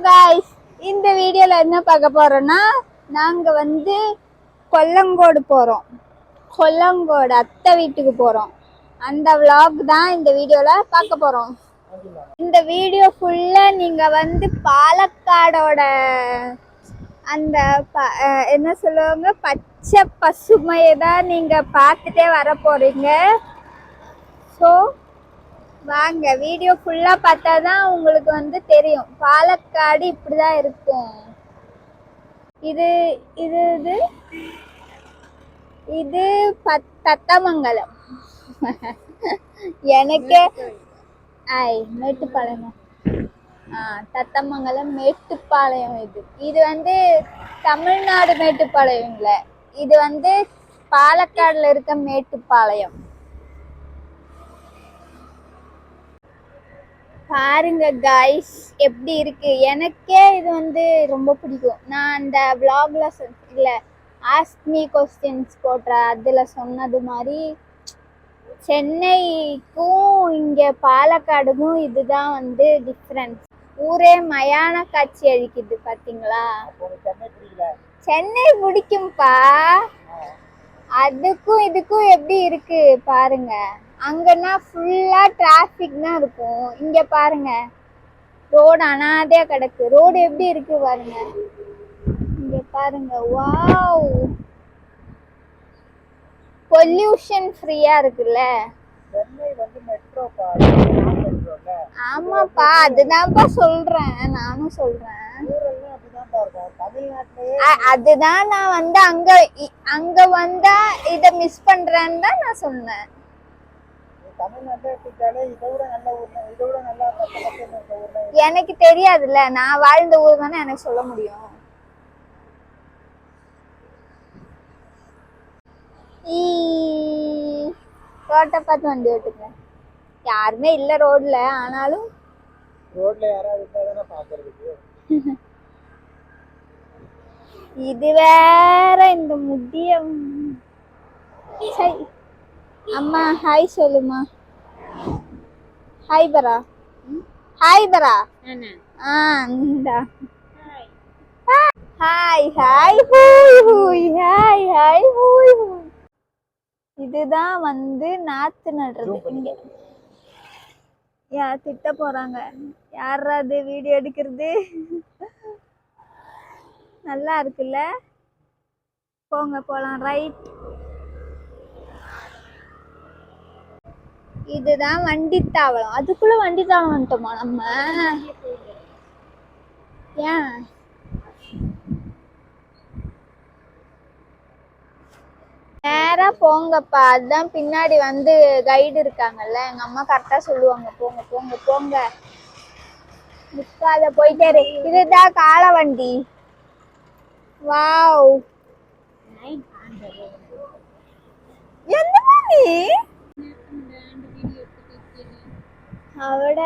Guys இந்த வீடியோல என்ன பார்க்க போறோம்னா நாங்க கொல்லங்கோடு போறோம். கொல்லங்கோடு அத்தை வீட்டுக்கு போறோம். அந்த vlog தான் இந்த வீடியோல பார்க்க போறோம். இந்த வீடியோ ஃபுல்லா நீங்க பாலக்காடோட அந்த என்ன சொல்லுவாங்க பச்சை பசுமையை தான் நீங்க பார்த்துட்டே வர போறீங்க. ஸோ வாங்க வீடியோ ஃபுல்லா பார்த்தாதான் உங்களுக்கு தெரியும் பாலக்காடு இப்படிதான் இருக்கும். இது இது இது இது தத்தமங்கலம். எனக்கு மேட்டுப்பாளையம். தத்தமங்கலம் மேட்டுப்பாளையம். இது தமிழ்நாடு மேட்டுப்பாளையம் இல்ல, இது பாலக்காடுல இருக்க மேட்டுப்பாளையம். பாருங்க गाइस எப்படி இருக்கு. எனக்கே இது ரொம்ப பிடிக்கும். நான் அந்த vlogல இல்ல ஆஸ்க் மீ क्वेश्चंस போட்ற அதுல சொன்னது மாதிரி சென்னைக்கும் இங்க பாலக்காடுக்கும் இதுதான் டிஃபரன்ஸ். ஊரே மயான காட்சி அளிக்குது பாத்தீங்களா. சென்னை பிடிக்கும்பா. அதுக்கும் இதுக்கும் எப்படி இருக்கு பாருங்க. அங்கன்னா ஃபுல்லா டிராஃபிக் தான் இருக்கும். இங்க பாருங்க ரோடு அனாதையா கிடக்கு. ரோடு எப்படி இருக்கு பாருங்க. இங்க பாருங்க, வாவ், பொல்யூஷன் ஃப்ரீயா இருக்குல்ல. ஆமாப்பா, அதுதான்ப்பா சொல்றேன். நானும் சொல்றேன். அதுதான் நான் அங்க வந்தா இத மிஸ் பண்றேன்னு தான் நான் சொன்னேன். எனக்கு தெரியாதுல்ல, நான் வாழ்ந்த ஊர் தானே எனக்கு சொல்ல முடியும். ரோட்டை பார்த்து வண்டி ஓட்டுங்க. யாருமே இல்ல ரோட்ல, ஆனாலும் ரோட்ல யாராவது பாக்குறதுக்கு. இது வேற இந்த முதிய. சரி அம்மா ஹாய் சொல்லுமா. ஹாய் பரா. ஹாய் பரா. இந்தா hi hi Hui Hui hi hi Hui Hui. இதுதான் நாத்து நடுறது. இங்க யார் திட்ட போறாங்க. யாராவது வீடியோ எடுக்கிறது. நல்லா இருக்குல்ல. போங்க போலாம். ரைட். இதுதான் வண்டித்தாவளம். அதுக்குள்ள வண்டித்தாவளம் வந்துட்டோமா நம்ம. ஏன் நேரா போங்கப்பா. அதுதான் பின்னாடி கைடு இருக்காங்கல்ல, எங்க அம்மா கரெக்டா சொல்லுவாங்க. போங்க போங்க போங்க, நிக்காத, போயிட்டே இரு. இதுதான் கால வண்டி. வாவ், என்ன நீ அவட.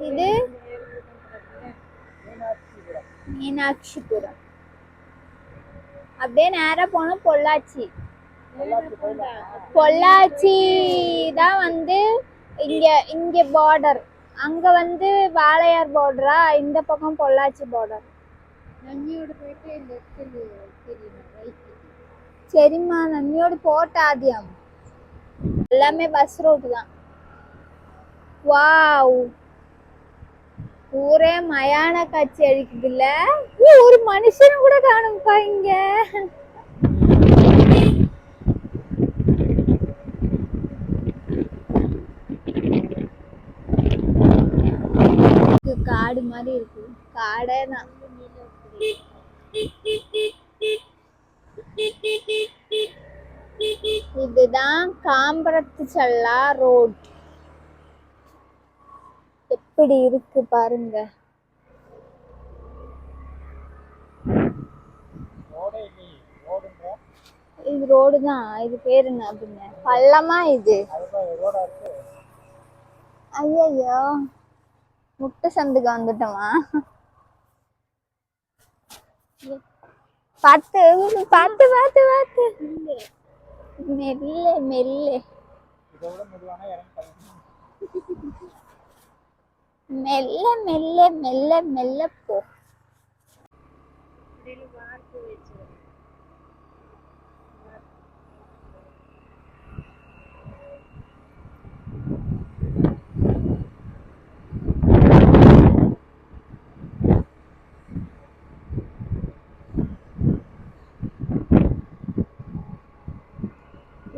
இது மீனாட்சிபுரம். அப்படியே நேரா போனோம் பொள்ளாச்சி. பொள்ளாச்சி தான் இங்க இங்க பார்டர். அங்க வாளையார் பார்டரா, இந்த பக்கம் பொள்ளாச்சி பார்டர். சரிம்மா, நன்னியோடு போட்டாதியம். எல்லாமே பஸ் ரோடு தான். வாவ், ஊரே மயான காட்சி அளிக்குதுல்ல. ஒரு மனுஷனை கூட காணும்பா இங்க. காடு மாதிரி இருக்கு. காடே தான். இதுதான் காம்பரத்து சல்லா ரோட். எப்படி இருக்கு பாருங்க. இது ரோடு தான். இது பேரு என்ன அப்படின்னு பள்ளமா இது. ஐயோ, முட்டை சந்துக்கு வந்துட்டோமா. பார்த்து பார்த்து பார்த்து பார்த்து. மெல்ல மெல்ல. மெல்ல மெல்ல மெல்ல மெல்ல போ.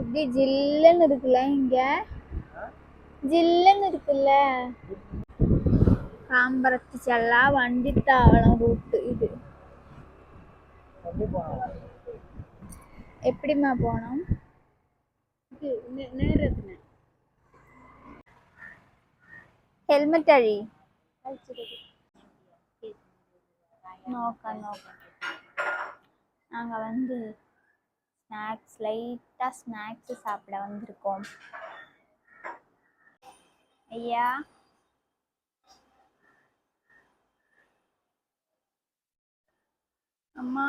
இப்படி ஜில்லுன்னு இருக்குல்ல இங்க, ஜில்லுன்னு இருக்குல்ல. காம்பரத்து செல்லா வண்டித்தாவளம் ரூட்டு இது. எப்படிம்மா போனோம்? ஹெல்மெட் அழி. நோக்க நோக்க நாங்கள் வந்து ஸ்நாக்ஸ் லைட்டாக ஸ்நாக்ஸு சாப்பிட வந்திருக்கோம். ஐயா அம்மா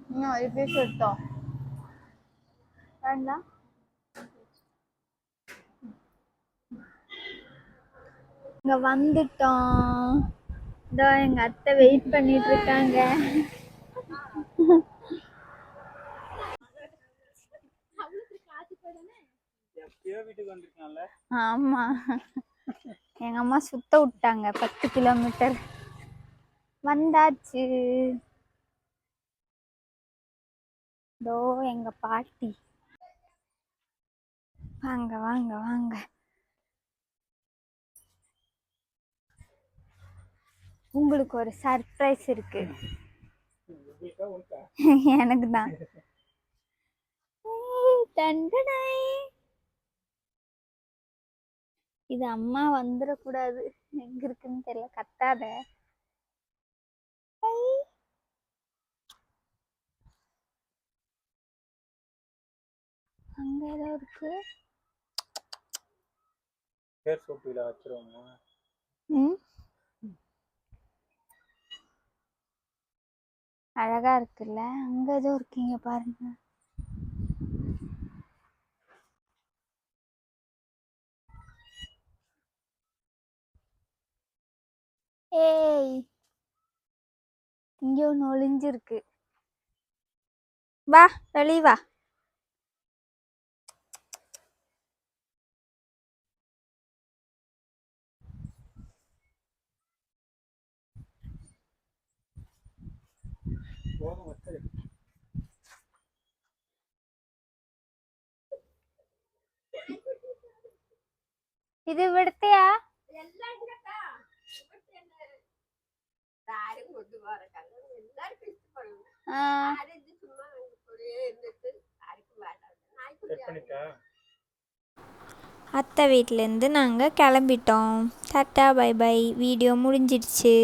இன்னும் ஒரு பீஸ் எடுத்தோம் வேண்டாம். இங்க வந்துட்டோம். இதோ எங்க அத்தை வெயிட் பண்ணிட்டு இருக்காங்க. ஆமா, எங்க அம்மா சுத்த விட்டாங்க 10 கிலோமீட்டர். வந்தாச்சு. இதோ எங்க பாட்டி. வாங்க வாங்க வாங்க. உங்களுக்கு ஒரு சர்ப்ரைஸ் இருக்கு. எனக்கு தான். இது அம்மா வந்துடக்கூடாது. எங்க இருக்குன்னு தெரியல. கத்தாத. அங்க ஏதோ இருக்கு. அழகா இருக்குல்ல. அங்க ஏதோ இருக்கீங்க பாருங்க. ஏய், இங்க ஒண்ணு ஒளிஞ்சிருக்கு. வா, வெளிய வா. இது விடுத்தியா? அத்தை வீட்டிலேருந்து நாங்கள் கிளம்பிட்டோம். Tata bye by. வீடியோ முடிஞ்சிடுச்சு.